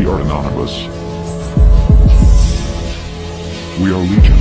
are anonymous. We are legion.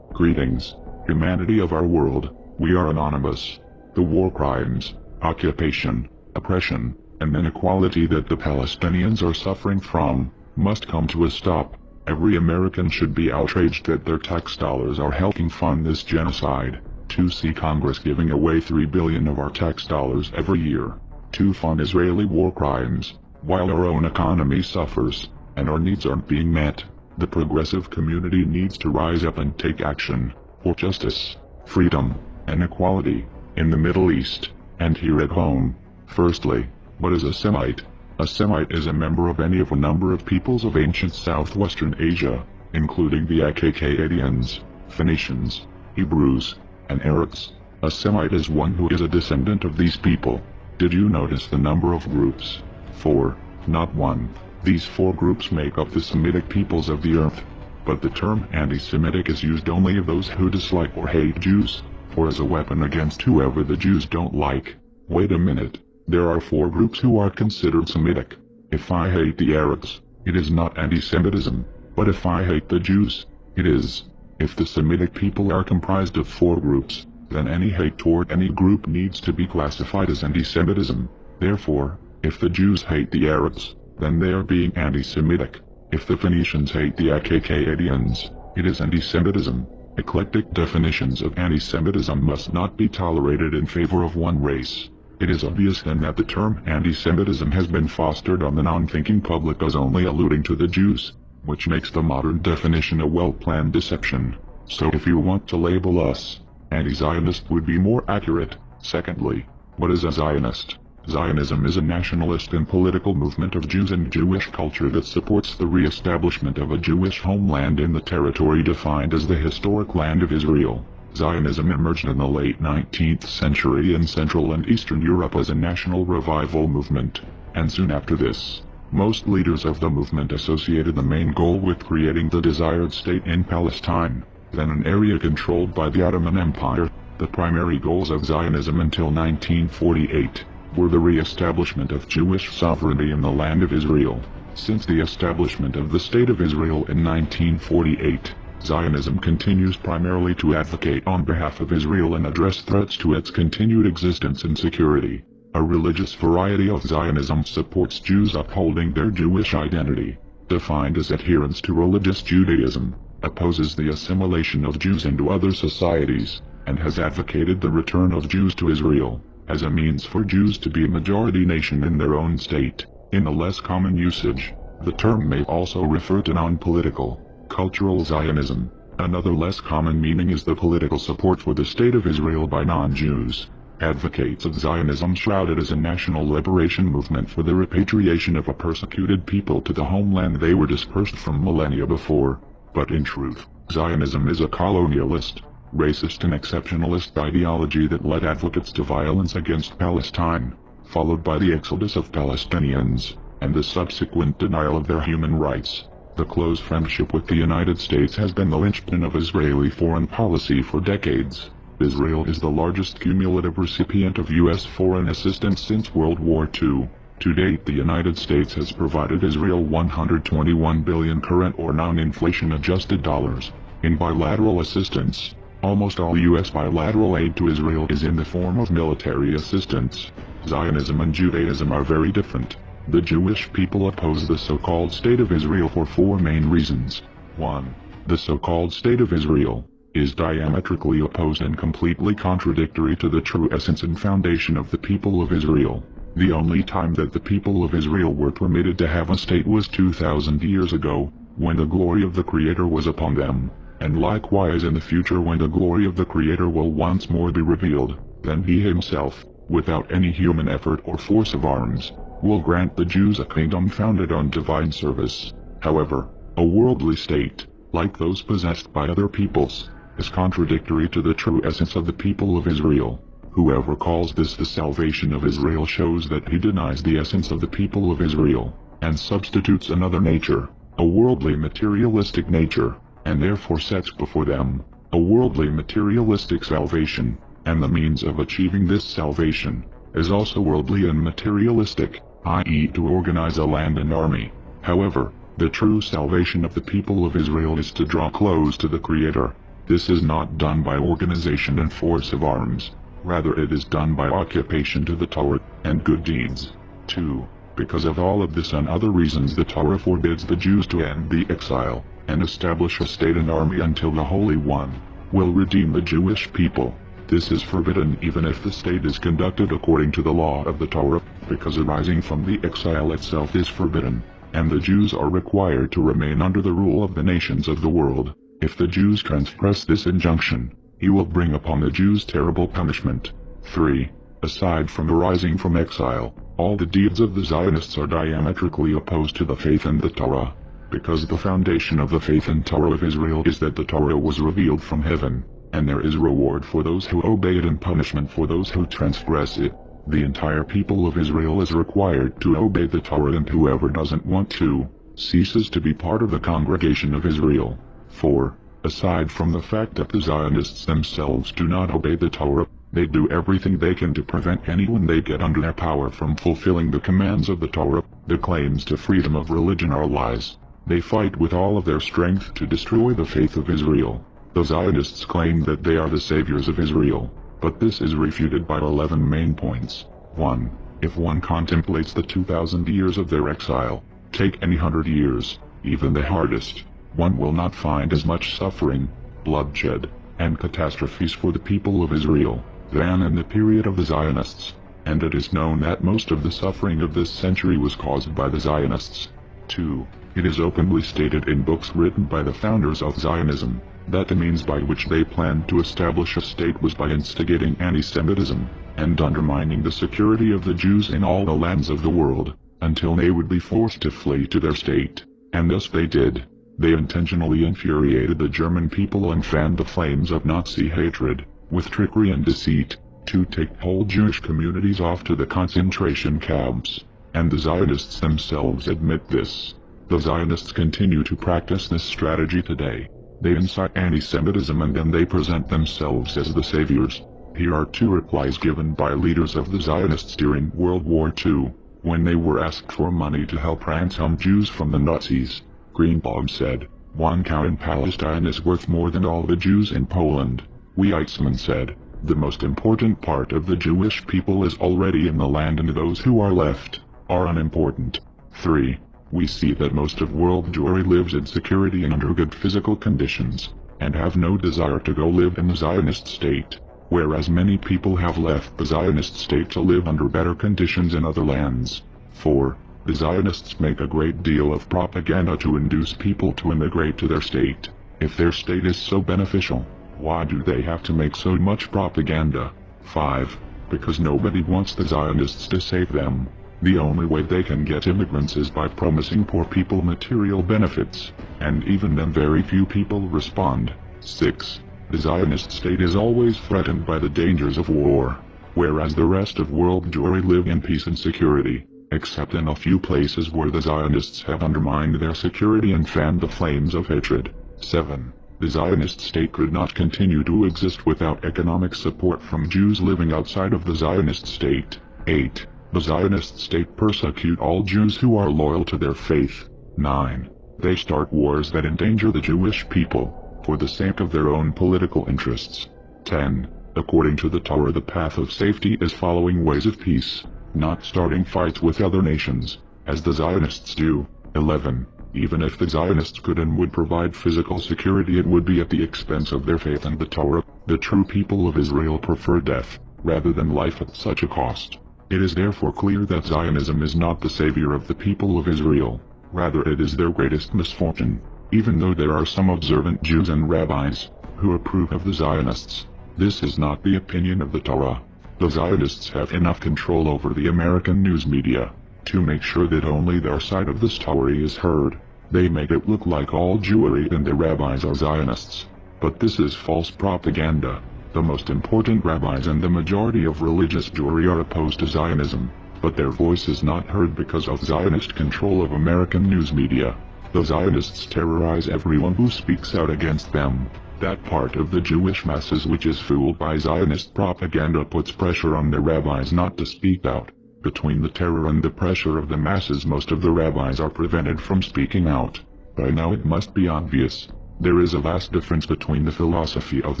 Greetings, humanity of our world. We are anonymous. The war crimes, occupation, oppression, and inequality that the Palestinians are suffering from must come to a stop. Every American should be outraged that their tax dollars are helping fund this genocide. To see Congress giving away $3 billion of our tax dollars every year to fund Israeli war crimes, while our own economy suffers, and our needs aren't being met. The progressive community needs to rise up and take action for justice, freedom, and equality in the Middle East and here at home. Firstly, what is a Semite? A Semite is a member of any of a number of peoples of ancient southwestern Asia, including the Akkadians, Phoenicians, Hebrews, and Arabs. A Semite is one who is a descendant of these people. Did you notice the number of groups? 4, not 1. These 4 groups make up the Semitic peoples of the earth. But the term anti-Semitic is used only of those who dislike or hate Jews, or as a weapon against whoever the Jews don't like. Wait a minute, there are 4 groups who are considered Semitic. If I hate the Arabs, it is not anti-Semitism, but if I hate the Jews, it is. If the Semitic people are comprised of 4 groups, then any hate toward any group needs to be classified as anti-Semitism. Therefore, if the Jews hate the Arabs, then they are being anti-Semitic. If the Phoenicians hate the Akkadians, it is anti-Semitism. Eclectic definitions of anti-Semitism must not be tolerated in favor of one race. It is obvious then that the term anti-Semitism has been fostered on the non-thinking public as only alluding to the Jews, which makes the modern definition a well-planned deception. So if you want to label us anti-Zionist would be more accurate. Secondly, what is a Zionist? Zionism is a nationalist and political movement of Jews and Jewish culture that supports the re-establishment of a Jewish homeland in the territory defined as the historic land of Israel. Zionism emerged in the late 19th century in Central and Eastern Europe as a national revival movement, and soon after this, most leaders of the movement associated the main goal with creating the desired state in Palestine, then an area controlled by the Ottoman Empire. The primary goals of Zionism until 1948 were the re-establishment of Jewish sovereignty in the land of Israel. Since the establishment of the State of Israel in 1948, Zionism continues primarily to advocate on behalf of Israel and address threats to its continued existence and security. A religious variety of Zionism supports Jews upholding their Jewish identity, defined as adherence to religious Judaism, opposes the assimilation of Jews into other societies, and has advocated the return of Jews to Israel as a means for Jews to be a majority nation in their own state. In a less common usage, the term may also refer to non-political, cultural Zionism. Another less common meaning is the political support for the State of Israel by non-Jews. Advocates of Zionism shrouded as a national liberation movement for the repatriation of a persecuted people to the homeland they were dispersed from millennia before. But in truth, Zionism is a colonialist, racist and exceptionalist ideology that led advocates to violence against Palestine, followed by the exodus of Palestinians, and the subsequent denial of their human rights. The close friendship with the United States has been the linchpin of Israeli foreign policy for decades. Israel is the largest cumulative recipient of U.S. foreign assistance since World War II. To date, the United States has provided Israel $121 billion current or non-inflation adjusted dollars in bilateral assistance. Almost all U.S. bilateral aid to Israel is in the form of military assistance. Zionism and Judaism are very different. The Jewish people oppose the so-called State of Israel for 4 main reasons. 1. The so-called State of Israel is diametrically opposed and completely contradictory to the true essence and foundation of the people of Israel. The only time that the people of Israel were permitted to have a state was 2,000 years ago, when the glory of the Creator was upon them, and likewise in the future when the glory of the Creator will once more be revealed. Then He Himself, without any human effort or force of arms, will grant the Jews a kingdom founded on divine service. However, a worldly state, like those possessed by other peoples, is contradictory to the true essence of the people of Israel. Whoever calls this the salvation of Israel shows that he denies the essence of the people of Israel, and substitutes another nature, a worldly materialistic nature, and therefore sets before them a worldly materialistic salvation, and the means of achieving this salvation is also worldly and materialistic, i.e. to organize a land and army. However, the true salvation of the people of Israel is to draw close to the Creator. This is not done by organization and force of arms. Rather it is done by occupation to the Torah and good deeds. 2. Because of all of this and other reasons the Torah forbids the Jews to end the exile, and establish a state and army until the Holy One will redeem the Jewish people. This is forbidden even if the state is conducted according to the law of the Torah, because arising from the exile itself is forbidden, and the Jews are required to remain under the rule of the nations of the world. If the Jews transgress this injunction, he will bring upon the Jews terrible punishment. 3. Aside from arising from exile, all the deeds of the Zionists are diametrically opposed to the faith in the Torah, because the foundation of the faith and Torah of Israel is that the Torah was revealed from heaven, and there is reward for those who obey it and punishment for those who transgress it. The entire people of Israel is required to obey the Torah, and whoever doesn't want to, ceases to be part of the congregation of Israel. 4. Aside from the fact that the Zionists themselves do not obey the Torah, they do everything they can to prevent anyone they get under their power from fulfilling the commands of the Torah. The claims to freedom of religion are lies. They fight with all of their strength to destroy the faith of Israel. The Zionists claim that they are the saviors of Israel, but this is refuted by 11 main points. 1. If one contemplates the 2,000 years of their exile, take any 100 years, even the hardest, one will not find as much suffering, bloodshed, and catastrophes for the people of Israel than in the period of the Zionists, and it is known that most of the suffering of this century was caused by the Zionists. 2. It is openly stated in books written by the founders of Zionism that the means by which they planned to establish a state was by instigating anti-Semitism and undermining the security of the Jews in all the lands of the world, until they would be forced to flee to their state, and thus they did. They intentionally infuriated the German people and fanned the flames of Nazi hatred, with trickery and deceit, to take whole Jewish communities off to the concentration camps, and the Zionists themselves admit this. The Zionists continue to practice this strategy today. They incite anti-Semitism and then they present themselves as the saviors. Here are 2 replies given by leaders of the Zionists during World War II, when they were asked for money to help ransom Jews from the Nazis. Greenbaum said, 1 cow in Palestine is worth more than all the Jews in Poland. Weitzman said, the most important part of the Jewish people is already in the land and those who are left are unimportant. 3. We see that most of world Jewry lives in security and under good physical conditions, and have no desire to go live in the Zionist state, whereas many people have left the Zionist state to live under better conditions in other lands. 4. The Zionists make a great deal of propaganda to induce people to immigrate to their state. If their state is so beneficial, why do they have to make so much propaganda? 5. Because nobody wants the Zionists to save them. The only way they can get immigrants is by promising poor people material benefits, and even then very few people respond. 6. The Zionist state is always threatened by the dangers of war, whereas the rest of world Jewry live in peace and security, except in a few places where the Zionists have undermined their security and fanned the flames of hatred. 7. The Zionist state could not continue to exist without economic support from Jews living outside of the Zionist state. 8. The Zionist state persecute all Jews who are loyal to their faith. 9. They start wars that endanger the Jewish people, for the sake of their own political interests. 10. According to the Torah, the path of safety is following ways of peace, not starting fights with other nations, as the Zionists do. 11. Even if the Zionists could and would provide physical security, it would be at the expense of their faith and the Torah. The true people of Israel prefer death, rather than life at such a cost. It is therefore clear that Zionism is not the savior of the people of Israel, rather it is their greatest misfortune, even though there are some observant Jews and rabbis who approve of the Zionists. This is not the opinion of the Torah. The Zionists have enough control over the American news media to make sure that only their side of the story is heard. They make it look like all Jewry and their rabbis are Zionists, but this is false propaganda. The most important rabbis and the majority of religious Jewry are opposed to Zionism, but their voice is not heard because of Zionist control of American news media. The Zionists terrorize everyone who speaks out against them. That part of the Jewish masses which is fooled by Zionist propaganda puts pressure on the rabbis not to speak out. Between the terror and the pressure of the masses, most of the rabbis are prevented from speaking out. By now it must be obvious. There is a vast difference between the philosophy of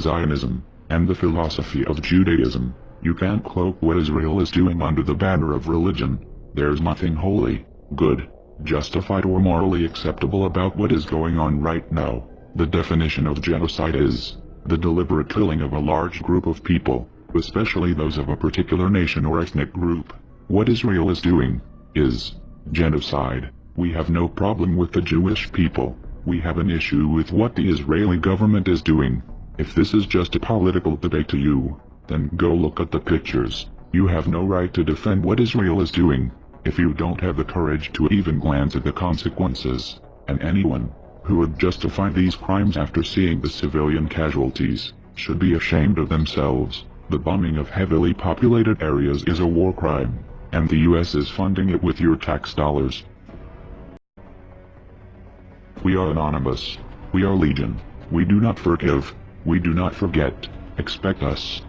Zionism and the philosophy of Judaism. You can't cloak what Israel is doing under the banner of religion. There's nothing holy, good, justified or morally acceptable about what is going on right now. The definition of genocide is the deliberate killing of a large group of people, especially those of a particular nation or ethnic group. What Israel is doing is genocide. We have no problem with the Jewish people. We have an issue with what the Israeli government is doing. If this is just a political debate to you, then go look at the pictures. You have no right to defend what Israel is doing if you don't have the courage to even glance at the consequences. And anyone who would justify these crimes after seeing the civilian casualties should be ashamed of themselves. The bombing of heavily populated areas is a war crime, and the US is funding it with your tax dollars. We are anonymous. We are legion. We do not forgive. We do not forget. Expect us.